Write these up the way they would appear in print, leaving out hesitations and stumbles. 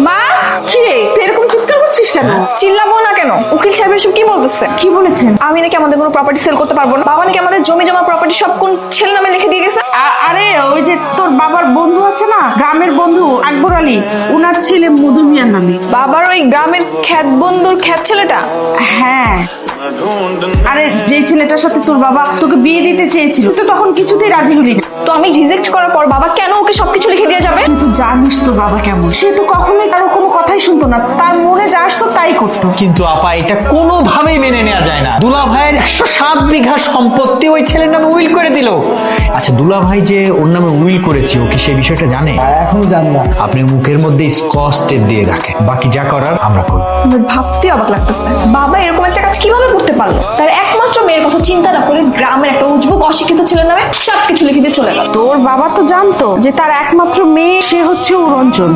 মা, কি রে তুই এরকম চিৎকার করছিস কেন? চিল্লাবো না কেন? উকিল সাহেব এসব কি বলতেছে? কি বলেছেন? আমি নাকি আমাদের কোনো প্রপার্টি সেল করতে পারবো না, বাবা নাকি আমাদের জমি জমা প্রপার্টি সব কোন ছেলে নামে লিখে দিয়ে গেছে। আরে ওই যে তোর বাবার বন্ধু আছে না, গ্রামের বন্ধু আকবর আলী, উনার ছেলে মধু মিয়ার নামে। বাবার ওই গ্রামের খ্যাত বন্ধুর খ্যাত ছেলেটা? হ্যাঁ, আরে যে ছেলেটার সাথে তোর বাবা তোকে বিয়ে দিতে চেয়েছিল, তুই তো তখন কিছুতেই রাজি হলি না। তো আমি রিজেক্ট করার পর বাবা কেন ওকে সবকিছু লিখে দিয়ে যাবে? তুই তো জানিস তো বাবা কেমন, সে তো কখনোই কারো কোনো কথাই শুনতো না, তার মনে যা আসতো তাই করতো। কিন্তু আপা এটা কোনোভাবেই মেনে নেওয়া যায় না। দুলা ভাইয়ের 107 বিঘা সম্পত্তি ওই ছেলের নামে উইল করে দিল। আচ্ছা দুলা ভাই যে ওর নামে উইল করেছে, ও কি সেই বিষয়টা জানে? এখনো জানি না। আপনি মুখের মধ্যে স্কচ টেপ দিয়ে রাখেন, বাকি যা করার আমরা করব। আমার ভাবতে অবাক লাগতেছে, বাবা এরকম একটা কাজ কিভাবে করতে পারলো? তার একমাত্র মেয়ের কথা চিন্তা না করে গ্রামের একটা উজবুক অশিক্ষিত ছেলের নামে সবকিছু লিখে দিয়ে চলে গেল। তোর বাবা তো জানতো যে তার একমাত্র মেয়ে সে হচ্ছে উরঞ্জন,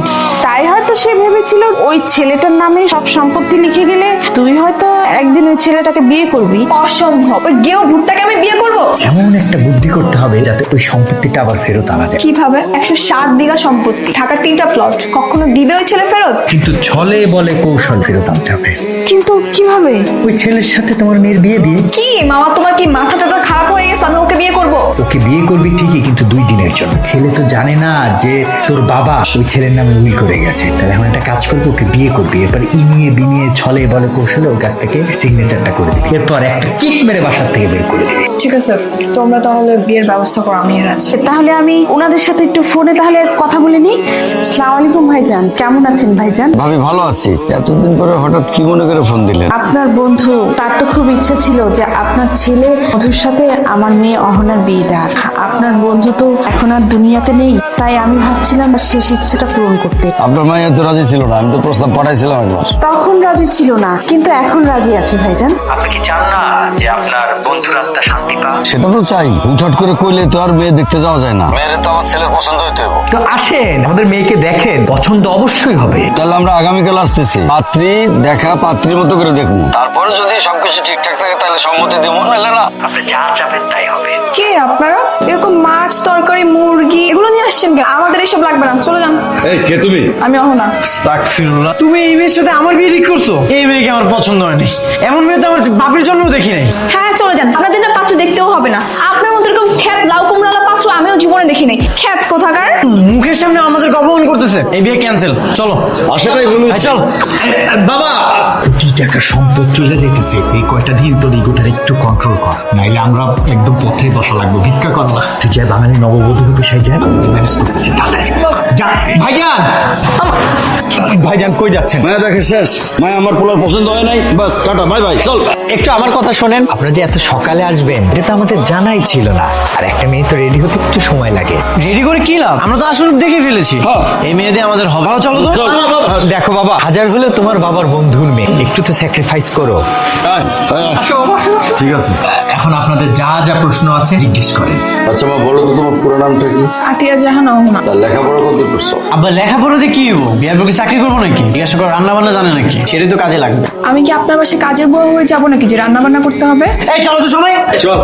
তাই হয়তো সে ভেবেছিল ওই ছেলেটার নামে সব সম্পত্তি লিখে গেলে তুই হয়তো একদিন ওই ছেলেটাকে বিয়ে করবি। অসম্ভব, ওই গেও ভুট্টাকে আমি বিয়ে করব? এমন একটা বুদ্ধি করতে হবে যাতে ওই সম্পত্তিটা আবার ফেরত আনা যায়। কিভাবে? 107 বিঘা সম্পত্তি, ঢাকার 3টা প্লট, কখনো দিবে ওই ছেলে ফেরত? কিন্তু ছলে বলে কৌশল ফেরত আনতে হবে। কিন্তু কিভাবে? ওই ছেলের সাথে তোমার মেয়ের বিয়ে দিয়ে। কি মামা, তোমার কি মাথা টাথা খারাপ হয়ে গেছে? আমি ওকে বিয়ে করব? ওকে বিয়ে করবি ঠিকই, কিন্তু 2 দিনের জন্য। ছেলে তো জানে না যে তোর বাবা ওই ছেলের নামে উইল করে গেছে। তাহলে এখন একটা কাজ করবি, ওকে বিয়ে করবি, এরপর ইনিয়ে বিনিয়ে ছলে বলে কৌশলে ওর কাছ থেকে সিগনেচারটা করে দিবি, এরপর একটা কিক মেরে বাসার থেকে বের করে দিবি। ঠিক আছে, তোমরা তাহলে বিয়ের ব্যবস্থা করো, আমি এর আছি। তাহলে আমি ওনাদের সাথে একটু ফোনে তাহলে কথা বলে নিই। আসসালামু আলাইকুম ভাইজান, কেমন আছেন ভাইজান? ভাবি ভালো আছি। এতদিন পরে হঠাৎ কি মনে করে ফোন দিলেন? আপনার বন্ধু তার তো খুব ইচ্ছা ছিল যে আপনার ছেলে মধুর সাথে আমার মেয়ে অহনার বিয়ে দেওয়ার। আপনার বন্ধু তো এখন আর দুনিয়াতে নেই, তাই আমি ভাবছিলাম শেষ ইচ্ছাটা পূরণ করতে। আপনার মায়ের তো রাজি ছিল না, আমি তো প্রস্তাব পাঠাইছিলাম একবার। তখন রাজি ছিল না, কিন্তু এখন রাজি আছে ভাইজান। আপনি কি চান না যে আপনার বন্ধুর আত্মা শান্তি পাক? সেটা তো চাই, হুটহাট করে কইলে তো আর মেয়ে দেখতে যাওয়া যায় না। মেয়ের তো আমার ছেলের পছন্দ হইতে হবে। তো আসেন, আমাদের মেয়েকে দেখেন, পছন্দ অবশ্যই হবে। তাহলে আমরা আগামীকাল আসতেছি। পাত্রী দেখা পাত্রীর মতো করে দেখবো, তারপরে যদি সবকিছু ঠিকঠাক থাকে তাহলে সম্মতি দিব, নাহলে না। আপনি যা চাবেন তাই হবে। কে আপনারা? এরকম মাছ তরকারি মুরগি এগুলো নিয়ে আসছেন কেন? আমাদের এসব লাগবে না, চলে যান। এই কে তুমি? আমি অহনা। আস্তাগফিরুল্লাহ, তুমি এই মেয়ের সাথে আমার বিয়ে ঠিক করছো? এই মেয়েকে আমার পছন্দ হয়নি, এমন মেয়ে তো আমার বাপের জন্মও দেখি নাই। হ্যাঁ চলে যান, আপনাদের না পাত্র দেখতেও হবে না। আপনার মতো এরকম খ্যাত লাউ কুমড়ালা পাত্র আমিও জীবনে দেখি নাই। খ্যাত কোথাকার। মুখের সামনে আমাদেরকে অপমান করতেছে। এই বিয়ে ক্যান্সেল, চলো। আশাটাই বলুন। চল বাবা। কোটি টাকা সম্পদ চলে যাইতেছে, এই কয়টা দিন তোর ইগোটার একটু কন্ট্রোল কর, নাইলে আমরা একদম পথে বসা লাগবো, ভিক্ষা করা লাগবে। তুই যা বাঙালি নববধূ পেশায় যা, ম্যানেজ করতেছি। যা ভাইজান। ভাইজান কই যাচ্ছেন? মায়া দেখে শেষ। মায়া আমার পোলার পছন্দ হয় নাই, বাস টাটা বাই বাই, চল। একটু আমার কথা শোনেন, আপনারা যে এত সকালে আসবেন এটা তো আমাদের জানাই ছিল না। আর একটা মেয়ে তো রেডি হতে একটু সময় লাগে। রেডি করে কি লাভ? আমরা তো আসলে দেখে ফেলেছি। হ্যাঁ। এই মেয়ে দিয়ে আমাদের হবে। চলো তো। চল। দেখো বাবা, হাজার হলে তোমার বাবার বন্ধুর মেয়ে, একটু তো স্যাক্রিফাইস করো। ঠিক আছে। এখন আপনাদের যা যা প্রশ্ন আছে জিজ্ঞেস করেন। আচ্ছা মা, বলো তো তোমার পুরো নামটা কি? আতিয়া জাহান অহনা। তার লেখাপড়া কত করছো? আবার লেখাপড়া দিয়ে কি হবো? বিয়ার পক্ষে চাকরি করবো নাকি? জিজ্ঞাসা করো রান্না বান্না জানে নাকি? সেটাই তো কাজে লাগবে। আমি কি আপনার বাসায় কাজের বউ হয়ে যাবো নাকি যে রান্না বান্না করতে হবে? এই চলো তো সবাই। চল।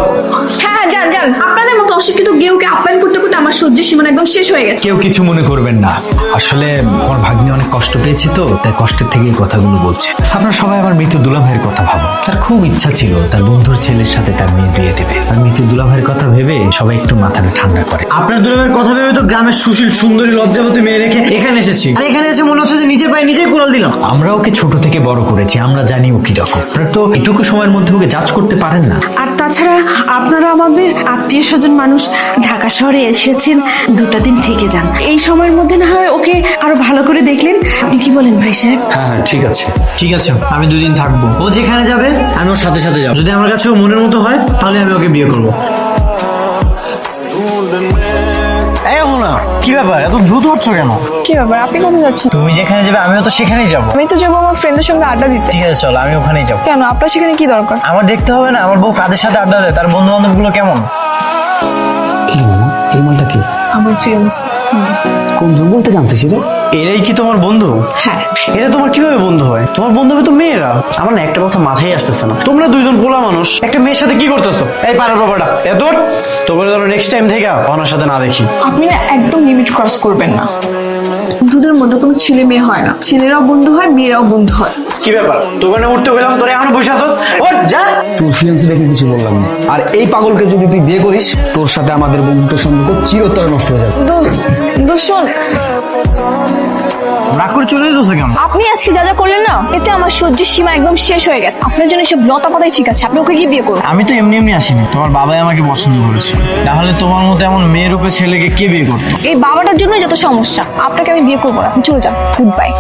হ্যাঁ যান যান, আপনাদের মতো অশিক্ষিত গেউকে আপ্যায়ন করতে করতে আমার সহ্যের সীমানা একদম শেষ হয়ে গেছে। কেউ কিছু মনে করবেন না, আসলে আমার ভাগ্নি অনেক কষ্ট পেয়েছে তো, তাই কষ্টের থেকে এই কথাগুলো বলছে। আপনারা সবাই আমার মৃত দুলা ভাইয়ের কথা ভাবো। তার খুব ইচ্ছা ছিল তার বন্ধুর ছেলের সাথে তার মেয়ে বিয়ে দেবে, আর মৃত দুলা ভাইয়ের কথা ভেবে সবাই একটু মাথাটা ঠান্ডা করে। আপনার দুলাভাইয়ের কথা ভেবে তো গ্রামের সুশীল সুন্দরী লজ্জাবতী মেয়ে রেখে এখানে এসেছি। আর এখানে এসে মনে হচ্ছে যে নিজের পায়ে নিজেই কুড়াল দিলাম। আমরা ওকে ছোট থেকে বড় করেছি, আমরা জানি ও কি রকম। আপনারা তো এটুকু সময়ের মধ্যে ওকে জাজ করতে পারেন না। আর তাছাড়া আপনারা আমাদের আত্মীয় স্বজন মানুষ, ঢাকা শহরে এসেছেন, 2টা দিন থেকে যান। এই সময়ের মধ্যে না হয় ওকে আরো ভালো করে দেখলেন। আপনি কি বলেন ভাই সাহেব? হ্যাঁ ঠিক আছে। ঠিক আছে, আমি 2 দিন থাকবো। ও যেখানে যাবে আমি ওর সাথে সাথে যাবো। যদি আমার কাছে ও মনের মতো হয় তাহলে আমি ওকে বিয়ে করবো। এই না, কি ব্যাপার এত দ্রুত হচ্ছ কেন? কি ব্যাপার, আপনি কোথায় যাচ্ছেন? তুমি যেখানে যাবে আমিও তো সেখানেই যাবো। আমি তো যাবো আমার ফ্রেন্ডের সঙ্গে আড্ডা দিতে। ঠিক আছে চলো, আমি ওখানেই যাবো। কেন, আপনার সেখানে কি দরকার? আমার দেখতে হবে না আমার বউ কাদের সাথে আড্ডা দেয়, তার বন্ধু বান্ধব গুলো কেমন? এই মালটা কি? আমার ফিয়ান্স। কোন জন বলতে জানছিস রে? এরাই কি তোমার বন্ধু? হ্যাঁ। এরা তোমার কিভাবে বন্ধু হয়? তোমার বন্ধু হবে তো মেয়েরা। আমার না একটা কথা মাথায় আসতেছে না, তোমরা 2জন পোলা মানুষ একটা মেয়ের সাথে কি করতেছো? এই পাড়ার বাবাটা এত তোমার ধরো নেক্সট টাইম থেকে ওনার সাথে না দেখি। আপনি না একদম লিমিট ক্রস করবেন না। বন্ধুদের মধ্যে কোনো ছেলে মেয়ে হয় না, ছেলেরাও বন্ধু হয়, মেয়েরাও বন্ধু হয়। কি ব্যাপার দোকানে উঠতে গেলাম তোরে এখনো বসে আছিস? ওঠ যা। তোর ফিয়ান্সি দেখে কিছু বললাম না। আর এই পাগলকে যদি তুই বিয়ে করিস, তোর সাথে আমাদের বন্ধুত্ব সম্পর্ক চিরতরে নষ্ট হয়ে যাবে। দোস্ত শোন, রাগ করে চলে যেতেছে কেন? আপনি আজকে যা যা করলেন না, এতে আমার সহ্যের সীমা একদম শেষ হয়ে গেছে। আপনার জন্য সব লতা পাতাই ঠিক আছে, আপনি ওকে গিয়ে বিয়ে করুন। আমি তো এমনি এমনি আসিনি, তোমার বাবাই আমাকে পছন্দ করেছে। তাহলে তোমার মতো এমন মেয়ে রূপে ছেলেকে কে বিয়ে করতো? এই বাবাটার জন্যই যত সমস্যা। আপনাকে আমি বিয়ে করবো না, আপনি চলে যান, গুড বাই।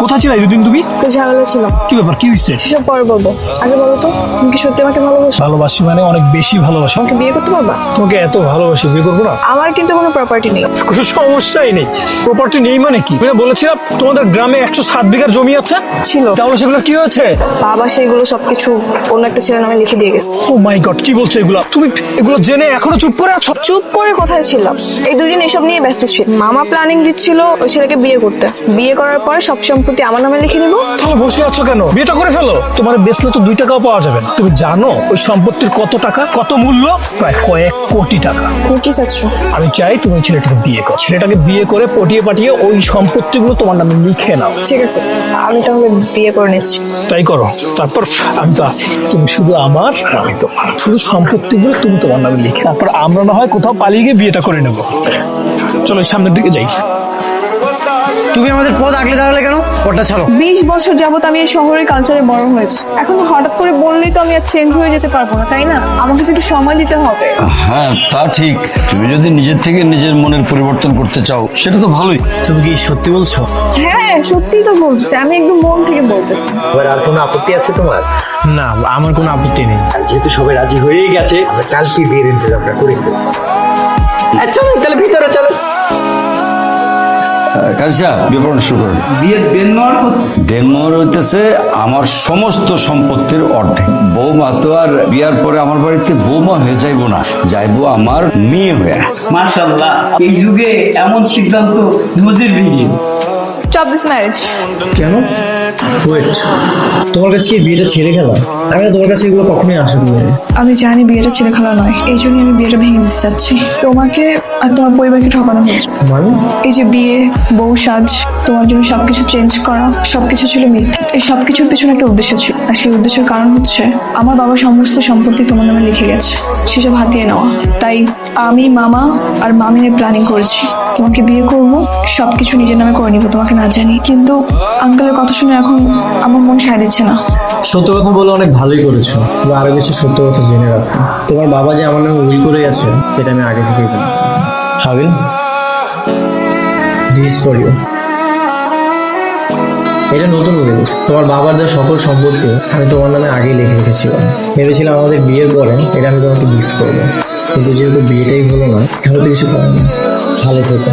কোথায় ছিল দুদিন তুমি? ঝামেলা ছিল। কি ব্যাপার, কি হয়েছে? সেসব পরে বলবো, আগে বলো তো তুমি কি সত্যি আমাকে ভালোবাসো? ভালোবাসি মানে অনেক বেশি ভালোবাসি। আমাকে বিয়ে করতে পারবা? তোমাকে এত ভালোবাসি, বিয়ে করবো না? আমার কিন্তু কোনো প্রপার্টি নেই। কোনো সমস্যাই নেই। প্রপার্টি নেই মানে কি? তুমি বলেছিলাম তোমাদের গ্রামে 107 বিঘার জমি আছে। ছিল। তাহলে সেগুলো কি হয়েছে? বাবা সেইগুলো সবকিছু অন্য একটা ছেলের নামে লিখে দিয়ে গেছে। ও মাই গড, কি বলছো এগুলো? তুমি এগুলো জেনে এখনো চুপ করে আছো? চুপ করে কোথায় ছিলাম? এই দুদিন এসব নিয়ে ব্যস্ত ছিল। মামা প্ল্যানিং দিচ্ছিল ওই ছেলেকে বিয়ে করতে। বিয়ে করার পরে সব সম্পত্তি আমার নামে লিখে দিব। তাহলে বসে আছো কেন? বিয়েটা করে ফেলো। তোমার বেচলে তো 2 টাকাও পাওয়া যাবে না। তুমি জানো ওই সম্পত্তির কত টাকা, কত মূল্য? প্রায় কয়েক কোটি টাকা। তুমি কি চাচ্ছ? আমি চাই তুমি ছেলেটাকে বিয়ে করো। ছেলেটাকে বিয়ে করে পটিয়ে পাঠিয়ে ওই সম্পত্তিগুলো তোমার নামে লিখে নাও। ঠিক আছে, আমি তাহলে বিয়ে করে নিচ্ছি। তাই করো, তারপর আমি তো আছি। তুমি শুধু আমার, আমি তোমার। শুধু সম্পত্তিগুলো তুমি তোমার নামে লিখে, তারপর আমরা না হয় কোথাও পালিয়ে গিয়ে বিয়েটা করে নেবো। চলো সামনের দিকে যাই। তুমি আমাদের পথ আগলে দাঁড়ালে কেন? পথটা ছাড়ো। 20 বছর যাবত আমি এই শহরের কালচারে বড় হয়েছি। এখন হঠাৎ করে বললেই তো আমি আর চেঞ্জ হয়ে যেতে পারবো না, তাই না? আমাকে তো একটু সময় দিতে হবে। হ্যাঁ তা ঠিক, তুমি যদি নিজের থেকে নিজের মনের পরিবর্তন করতে চাও সেটা তো ভালোই। তুমি কি সত্যি বলছো? হ্যাঁ সত্যিই তো বলতেছি, আমি একদম মন থেকে বলতেছি। এবার আর কোনো আপত্তি আছে তোমার? না, আমার কোনো আপত্তি নেই। আর যেহেতু সবাই রাজি হয়েই গেছে, আমরা কালকে বিয়ের ইন্তজামটা করে ফেলবো। চলো তাহলে ভিতরে চলো। কাজা বিবরণ শুরু করুন। বিয়ের দেনমোহর হইতেছে আমার সমস্ত সম্পত্তির অর্ধেক। বৌমা তো আর বিয়ার পরে আমার বাড়িতে বৌমা হয়ে যাইবো না, যাইবো আমার মেয়ে হয়ে। মাশাআল্লাহ, এই যুগে এমন সিদ্ধান্ত নজির বিহীন। Stop this marriage. কেন? ওয়েট, তোমার কাছে কি বিয়েটা ছেড়ে গেল? আমি না তোমার কাছে এগুলো কখনোই আশা করিনি। আমি জানি বিয়েটা ছেলে খেলা নয়, এই জন্যই আমি বিয়েটা ভেঙে দিতে চাচ্ছি। তোমাকে আর তোমার পরিবারকে ঠকানো হয়েছে। মানে? এই যে বিয়ে, বউ সাজ, তোমার জন্য সবকিছু চেঞ্জ করা, সবকিছু ছিল মিথ্যা। এই সবকিছুর পেছনে একটা উদ্দেশ্য ছিল, আর সেই উদ্দেশ্যের কারণ হচ্ছে আমার বাবা সমস্ত সম্পত্তি তোমার নামে লিখে গেছে, সেসব হাতিয়ে নেওয়া। তাই আমি, মামা আর মামিনের প্ল্যানিং করেছি তোমাকে বিয়ে করব, সবকিছু নিজের নামে করে নিব তোমাকে না জানি। কিন্তু আঙ্কেলের কথা শুনে এখন আমার মন সায় দিচ্ছে না। সত্য কথা বলে অনেক ভালোই করেছো, তবে আরো কিছু সত্য কথা জেনে রাখো। তোমার বাবা যে আমার নামে উইল করে গেছে সেটা আমি আগে থেকেই জানি। Habil, this for you. এটা নতুন উইল। তোমার বাবার যে সকল সম্পত্তি আমি তোমার নামে আগেই লিখে রেখেছিলাম। ভেবেছিলাম আমাদের বিয়ের পরে এটা আমি তোমাকে গিফট করবো, কিন্তু যেহেতু বিয়েটাই হলো না, তাহলে তো কিছু করার নেই। ভালো থেকো।